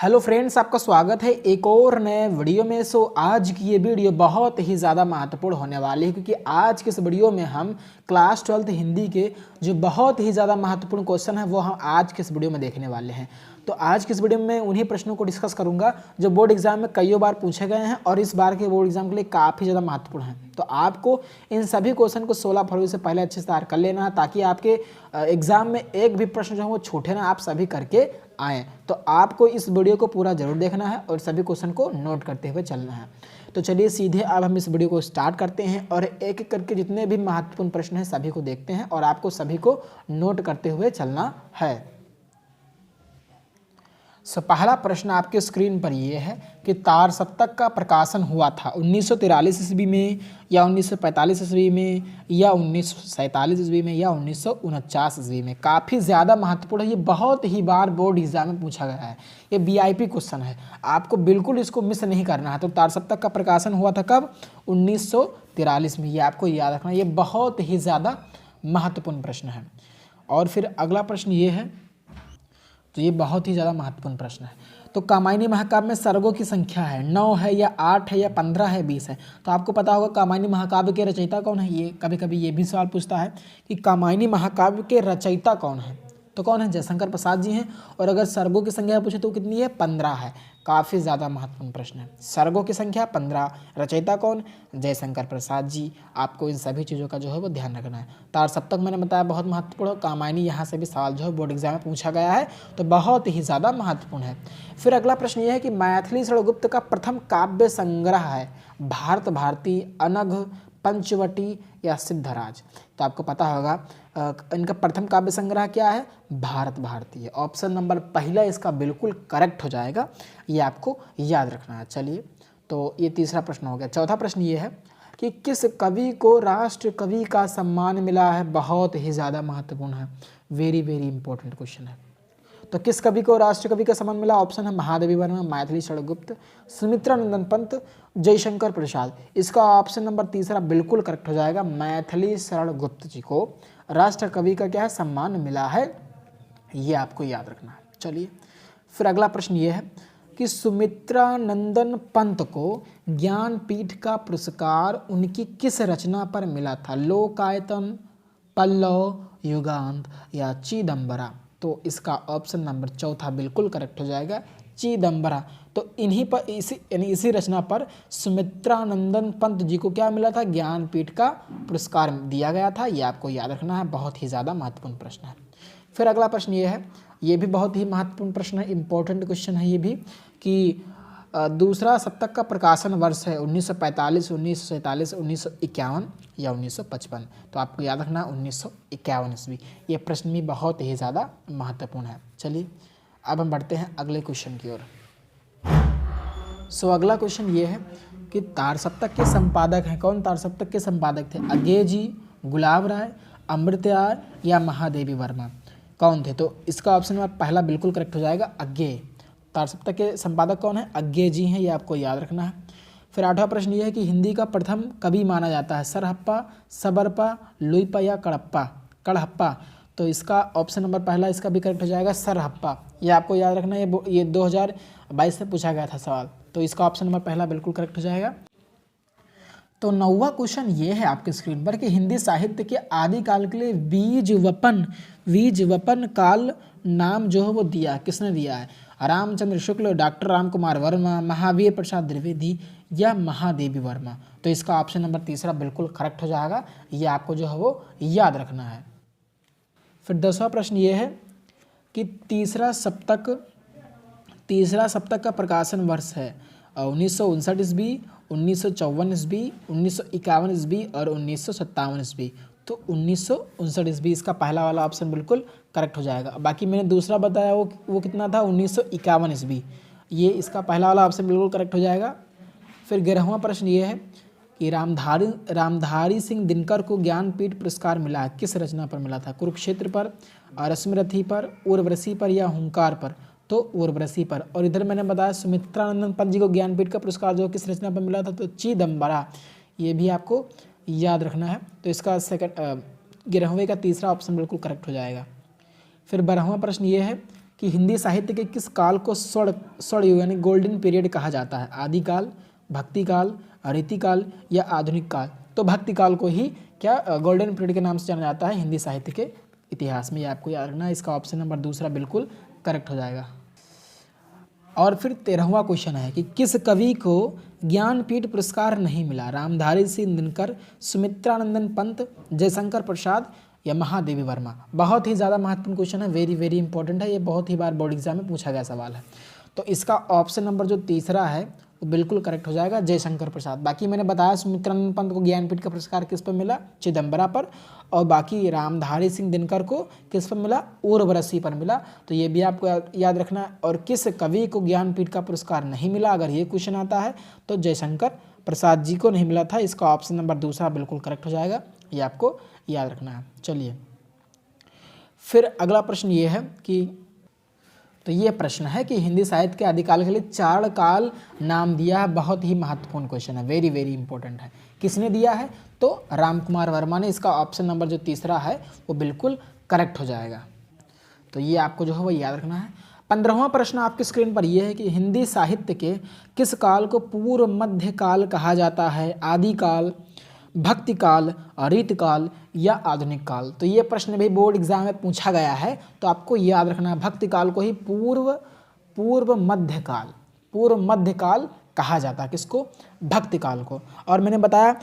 Hello friends, आपका स्वागत है एक और नए वीडियो में। आज की ये वीडियो बहुत ही ज़्यादा महत्वपूर्ण होने वाली है, क्योंकि आज के इस वीडियो में हम क्लास 12th हिंदी के जो बहुत ही ज़्यादा महत्वपूर्ण क्वेश्चन है वो हम आज के इस वीडियो में देखने वाले हैं। तो आज के इस वीडियो में उन्हीं प्रश्नों को डिस्कस करूंगा जो बोर्ड एग्जाम में कई बार पूछे गए हैं और इस बार के बोर्ड एग्जाम के लिए काफ़ी ज़्यादा महत्वपूर्ण हैं। तो आपको इन सभी क्वेश्चन को 16 फरवरी से पहले अच्छे से तैयार कर लेना है, ताकि आपके एग्जाम में एक भी प्रश्न जो है वो छूटे ना, आप सभी करके आएँ। तो आपको इस वीडियो को पूरा जरूर देखना है और सभी क्वेश्चन को नोट करते हुए चलना है। तो चलिए सीधे अब हम इस वीडियो को स्टार्ट करते हैं और एक एक करके जितने भी महत्वपूर्ण प्रश्न हैं सभी को देखते हैं और आपको सभी को नोट करते हुए चलना है। पहला प्रश्न आपके स्क्रीन पर यह है कि तार सप्तक का प्रकाशन हुआ था 1943 ईस्वी में या 1945 ईस्वी में या 1947 ईस्वी में या 1949 ईस्वी में। काफ़ी ज़्यादा महत्वपूर्ण है, ये बहुत ही बार बोर्ड एग्जाम में पूछा गया है, ये वीआईपी क्वेश्चन है, आपको बिल्कुल इसको मिस नहीं करना है। तो तार सप्तक का प्रकाशन हुआ था कब? 1943 में, ये आपको याद रखना है, ये बहुत ही ज़्यादा महत्वपूर्ण प्रश्न है। और फिर अगला प्रश्न ये है, तो ये बहुत ही ज़्यादा महत्वपूर्ण प्रश्न है। तो कामायनी महाकाव्य में सर्गों की संख्या है 9 है या 8 है या 15 है 20 है। तो आपको पता होगा कामायनी महाकाव्य के रचयिता कौन है। ये कभी कभी ये भी सवाल पूछता है कि कामायनी महाकाव्य के रचयिता कौन है। तो कौन है? जयशंकर प्रसाद जी हैं। और अगर सर्गों की संख्या पूछे तो कितनी है? 15 है। काफ़ी ज़्यादा महत्वपूर्ण प्रश्न है। सर्गों की संख्या 15, रचयिता कौन? जयशंकर प्रसाद जी। आपको इन सभी चीज़ों का जो है वो ध्यान रखना है। तार सप्तक मैंने बताया बहुत महत्वपूर्ण, कामायनी यहाँ से भी सवाल जो है बोर्ड एग्जाम में पूछा गया है, तो बहुत ही ज़्यादा महत्वपूर्ण है। फिर अगला प्रश्न ये है कि मैथिली षड्गुप्त का प्रथम काव्य संग्रह है भारत भारती, अनघ, पंचवटी या सिद्धराज। तो आपको पता होगा इनका प्रथम काव्य संग्रह क्या है? भारत भारती है। ऑप्शन नंबर पहला इसका बिल्कुल करेक्ट हो जाएगा, ये आपको याद रखना है। चलिए, तो ये तीसरा प्रश्न हो गया। चौथा प्रश्न ये है कि किस कवि को राष्ट्र कवि का सम्मान मिला है? बहुत ही ज़्यादा महत्वपूर्ण है, वेरी वेरी इंपॉर्टेंट क्वेश्चन है। तो किस कवि को राष्ट्र कवि का सम्मान मिला? ऑप्शन है महादेवी वर्मा, मैथिली षड्गुप्त, सुमित्रा नंदन पंत, जयशंकर प्रसाद। इसका ऑप्शन नंबर तीसरा बिल्कुल करेक्ट हो जाएगा। मैथिली षड्गुप्त जी को राष्ट्र कवि का क्या है? सम्मान मिला है, ये आपको याद रखना है। चलिए, फिर अगला प्रश्न ये है कि सुमित्रा नंदन पंत को ज्ञानपीठ का पुरस्कार उनकी किस रचना पर मिला था? लोकायतन, पल्लव, युगांत या चिदंबरा। तो इसका ऑप्शन नंबर चौथा बिल्कुल करेक्ट हो जाएगा, चिदंबरा। तो इन्हीं पर इसी रचना पर सुमित्रा नंदन पंत जी को क्या मिला था? ज्ञानपीठ का पुरस्कार दिया गया था, ये आपको याद रखना है, बहुत ही ज़्यादा महत्वपूर्ण प्रश्न है। फिर अगला प्रश्न ये है, ये भी बहुत ही महत्वपूर्ण प्रश्न है, इंपॉर्टेंट क्वेश्चन है ये भी, कि दूसरा सप्तक का प्रकाशन वर्ष है 1945, 1947, 1951 या 1955। तो आपको याद रखना 1951 ईस्वी। ये प्रश्न भी बहुत ही ज़्यादा महत्वपूर्ण है। चलिए, अब हम बढ़ते हैं अगले क्वेश्चन की ओर। अगला क्वेश्चन ये है कि तार सप्तक के संपादक हैं कौन? तार सप्तक के संपादक थे अज्ञे जी, गुलाब राय, अमृतयार या महादेवी वर्मा। कौन थे? तो इसका ऑप्शन नंबर पहला बिल्कुल करेक्ट हो जाएगा, अज्ञे। तार सप्तक के संपादक कौन है? अज्ञे जी हैं, ये आपको याद रखना है। फिर आठवां प्रश्न ये है कि हिंदी का प्रथम कवि माना जाता है सरहप्पा, सबरपा, लुइपा या कड़हप्पा। तो इसका ऑप्शन नंबर पहला इसका भी करेक्ट हो जाएगा, सरहप्पा। ये आपको याद रखना है, ये 2022 से पूछा गया था सवाल, तो इसका ऑप्शन नंबर पहला बिल्कुल करेक्ट हो जाएगा। तो 9वां क्वेश्चन ये है आपके स्क्रीन पर कि हिंदी साहित्य के आदिकाल के लिए बीजवपन काल नाम जो है वो दिया, किसने दिया है? रामचंद्र शुक्ल, डॉक्टर राम कुमार वर्मा, महावीर प्रसाद द्विवेदी या महादेवी वर्मा। तो इसका ऑप्शन नंबर तीसरा बिल्कुल करेक्ट हो जाएगा, ये आपको जो है वो याद रखना है। फिर 10वां प्रश्न ये है कि तीसरा सप्तक का प्रकाशन वर्ष है 1959 ईस्वी, 1954 ईस्वी, 1951 ईस्वी और 1957 ईस्वी। तो 1959 ईस्वी इसका पहला वाला ऑप्शन बिल्कुल करेक्ट हो जाएगा। बाकी मैंने दूसरा बताया वो कितना था? 1951 ईस्वी, ये इसका पहला वाला ऑप्शन बिल्कुल करेक्ट हो जाएगा। फिर 11वां प्रश्न ये है कि रामधारी सिंह दिनकर को ज्ञानपीठ पुरस्कार मिला है, किस रचना पर मिला था? कुरुक्षेत्र पर, रश्मिरथी पर, उर्वशी पर या हुंकार पर। तो उर्वशी पर। और इधर मैंने बताया सुमित्रा नंदन पंत जी को ज्ञानपीठ का पुरस्कार जो किस रचना पर मिला था? तो चिदंबरा। ये भी आपको याद रखना है। तो इसका 11वें का तीसरा ऑप्शन बिल्कुल करेक्ट हो जाएगा। फिर 12वां प्रश्न ये है कि हिंदी साहित्य के किस काल को स्वर्ण युग यानी गोल्डन पीरियड कहा जाता है? आदिकाल, भक्ति काल, रीतिकाल या आधुनिक काल? तो भक्ति काल को ही क्या गोल्डन पीरियड के नाम से जाना जाता है हिंदी साहित्य के इतिहास में। ये आपको याद रखना है। इसका ऑप्शन नंबर दूसरा बिल्कुल करेक्ट हो जाएगा। और फिर 13वां क्वेश्चन है कि किस कवि को ज्ञानपीठ पुरस्कार नहीं मिला? रामधारी सिंह दिनकर, सुमित्रानंदन पंत, जयशंकर प्रसाद या महादेवी वर्मा? बहुत ही ज़्यादा महत्वपूर्ण क्वेश्चन है, वेरी वेरी इंपॉर्टेंट है। ये बहुत ही बार बोर्ड एग्जाम में पूछा गया सवाल है। तो इसका ऑप्शन नंबर जो तीसरा है वो बिल्कुल करेक्ट हो जाएगा, जयशंकर प्रसाद। बाकी मैंने बताया सुमित्रानंद पंत को ज्ञानपीठ का पुरस्कार किस पर मिला? चिदम्बरा पर। और बाकी रामधारी सिंह दिनकर को किस पर मिला? उर्वशी पर मिला। तो ये भी आपको याद रखना है। और किस कवि को ज्ञानपीठ का पुरस्कार नहीं मिला, अगर ये क्वेश्चन आता है तो जयशंकर प्रसाद जी को नहीं मिला था। इसका ऑप्शन नंबर दूसरा बिल्कुल करेक्ट हो जाएगा, ये आपको याद रखना है। चलिए फिर अगला प्रश्न ये है कि तो ये प्रश्न है कि हिंदी साहित्य के आदिकाल के लिए चारण काल नाम दिया है। बहुत ही महत्वपूर्ण क्वेश्चन है, वेरी वेरी इंपॉर्टेंट है। किसने दिया है? तो रामकुमार वर्मा ने। इसका ऑप्शन नंबर जो तीसरा है वो बिल्कुल करेक्ट हो जाएगा। तो ये आपको जो है वो याद रखना है। 15वां प्रश्न आपकी स्क्रीन पर यह है कि हिंदी साहित्य के किस काल को पूर्व मध्य काल कहा जाता है? आदिकाल, भक्ति काल, रीतकाल या आधुनिक काल? तो ये प्रश्न भी बोर्ड एग्जाम में पूछा गया है, तो आपको याद रखना है भक्ति काल को ही पूर्व मध्य काल कहा जाता है। किसको? भक्ति काल को। और मैंने बताया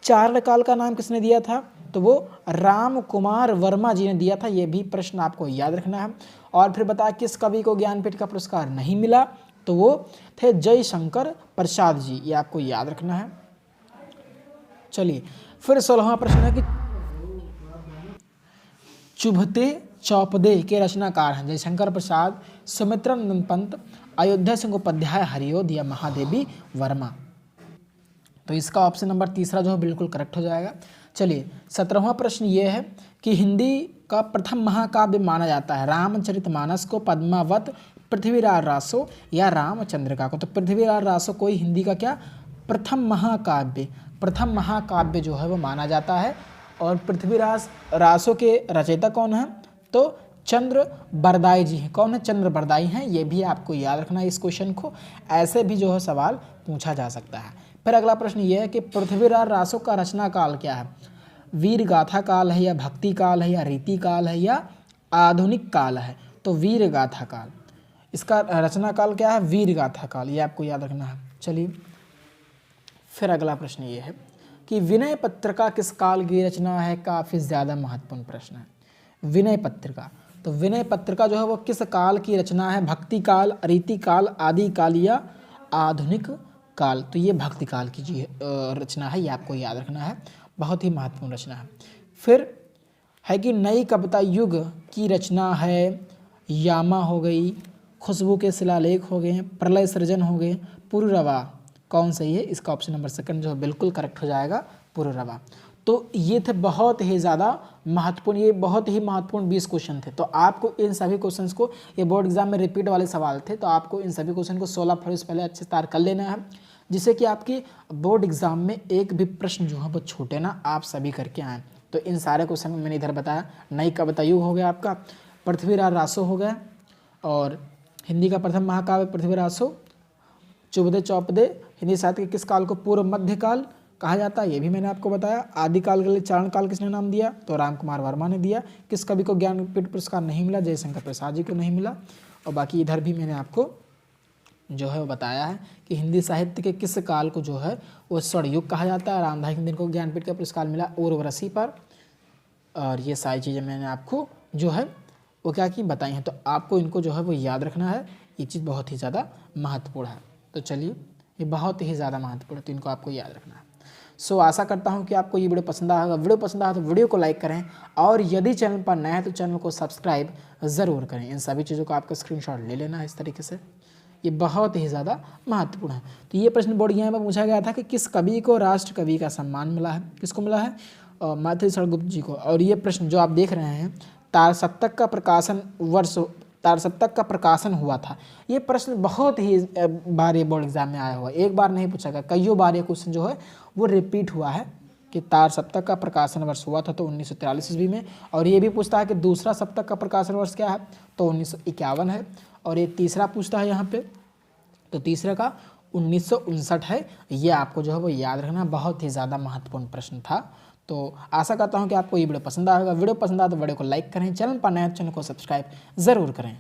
चारण काल का नाम किसने दिया था? तो वो राम कुमार वर्मा जी ने दिया था। ये भी प्रश्न आपको याद रखना है। और फिर बताया किस कवि को ज्ञानपीठ का पुरस्कार नहीं मिला? तो वो थे जयशंकर प्रसाद जी, ये आपको याद रखना है। चलिए फिर 16वां प्रश्न है कि चुभते चौपदे के रचनाकार हैं? जयशंकर प्रसाद, सुमित्रानंदन पंत, अयोध्या सिंह उपाध्याय हरिओद या महादेवी वर्मा? तो इसका ऑप्शन नंबर तीसरा जो है बिल्कुल करेक्ट हो जाएगा। चलिए 17वां प्रश्न ये है कि हिंदी का प्रथम महाकाव्य माना जाता है? रामचरितमानस को, पद्मावत, पृथ्वीराज रासो या रामचंद्रिका को? तो पृथ्वीराज रासो को ही हिंदी का क्या प्रथम महाकाव्य जो है वो माना जाता है। और पृथ्वीराज रासो के रचयिता कौन है? तो चंद्र बरदाई जी हैं। कौन है? चंद्र बरदाई हैं। ये भी आपको याद रखना है। इस क्वेश्चन को ऐसे भी जो है सवाल पूछा जा सकता है। फिर अगला प्रश्न ये है कि पृथ्वीराज रासो का रचना काल क्या है? वीर गाथा काल है या भक्ति काल है या रीति काल है या आधुनिक काल है? तो वीर गाथा काल। इसका रचना काल क्या है? वीर गाथा काल, ये आपको याद रखना है। चलिए फिर अगला प्रश्न ये है कि विनय पत्रिका किस काल की रचना है? काफ़ी ज़्यादा महत्वपूर्ण प्रश्न है। विनय पत्रिका, तो विनय पत्रिका जो है वो किस काल की रचना है? भक्ति काल, रीति काल, आदि काल या आधुनिक काल? तो ये भक्ति काल की जी रचना है, ये आपको याद रखना है। बहुत ही महत्वपूर्ण रचना है। फिर है कि नई कविता युग की रचना है? यामा हो गई, खुशबू के शिलालेख हो गए, प्रलय सृजन हो गए, पुरुरवा? कौन सही है? इसका ऑप्शन नंबर सेकंड जो है बिल्कुल करेक्ट हो जाएगा, पुरुरवा। तो ये थे बहुत ही ज़्यादा महत्वपूर्ण, ये बहुत ही महत्वपूर्ण 20 क्वेश्चन थे। तो आपको इन सभी क्वेश्चंस को, ये बोर्ड एग्जाम में रिपीट वाले सवाल थे, तो आपको इन सभी क्वेश्चन को 16 फरवरी से पहले अच्छे से तैयार कर लेना है, जिससे कि आपकी बोर्ड एग्जाम में एक भी प्रश्न जो है वो छूटे ना, आप सभी करके आएँ। तो इन सारे क्वेश्चन में मैंने इधर बताया, नई कविता युग हो गया आपका, पृथ्वीराज रासो हो गया, और हिंदी का प्रथम महाकाव्य पृथ्वीराज रासो, चुभदे चौपदे हिंदी साहित्य के किस काल को पूर्व मध्य काल कहा जाता है, ये भी मैंने आपको बताया। आदिकाल के लिए चारण काल किसने नाम दिया? तो रामकुमार वर्मा ने दिया। किस कवि को ज्ञानपीठ पुरस्कार नहीं मिला? जयशंकर प्रसाद जी को नहीं मिला। और बाकी इधर भी मैंने आपको जो है वो बताया है कि हिंदी साहित्य के किस काल को जो है वो स्वर्णयुग कहा जाता है। रामधारी सिंह को ज्ञानपीठ का पुरस्कार मिला उर्वशी पर। और ये सारी चीज़ें मैंने आपको जो है वो क्या की बताई हैं, तो आपको इनको जो है वो याद रखना है। ये चीज़ बहुत ही ज़्यादा महत्वपूर्ण है। तो चलिए, ये बहुत ही ज़्यादा महत्वपूर्ण है, तो इनको आपको याद रखना है। सो आशा करता हूँ कि आपको ये वीडियो पसंद आया होगा। वीडियो पसंद आया तो वीडियो को लाइक करें, और यदि चैनल पर नया है तो चैनल को सब्सक्राइब ज़रूर करें। इन सभी चीज़ों का आपको स्क्रीनशॉट ले लेना है इस तरीके से, ये बहुत ही ज़्यादा महत्वपूर्ण है। तो ये प्रश्न बोर्ड एग्जाम में पूछा गया था कि किस कवि को राष्ट्र कवि का सम्मान मिला है? किसको मिला है? मैथिली शरण गुप्त जी को। और ये प्रश्न जो आप देख रहे हैं, तारसप्तक का प्रकाशन वर्ष, तारसप्तक का प्रकाशन हुआ था। ये प्रश्न बहुत ही बार ये बोर्ड एग्जाम में आया हुआ है, एक बार नहीं पूछा गया, कईयों बार ये क्वेश्चन जो है वो रिपीट हुआ है कि तार सप्तक का प्रकाशन वर्ष हुआ था तो 1943 ईस्वी में। और ये भी पूछता है कि दूसरा सप्तक का प्रकाशन वर्ष क्या है, तो 1951 है। और ये तीसरा पूछता है यहाँ पे, तो तीसरे का 1959 है। ये आपको जो है वो याद रखना, बहुत ही ज़्यादा महत्वपूर्ण प्रश्न था। तो आशा करता हूँ कि आपको ये वीडियो पसंद आएगा। वीडियो पसंद आए तो वीडियो को लाइक करें, चैनल पर नए चैनल को सब्सक्राइब ज़रूर करें।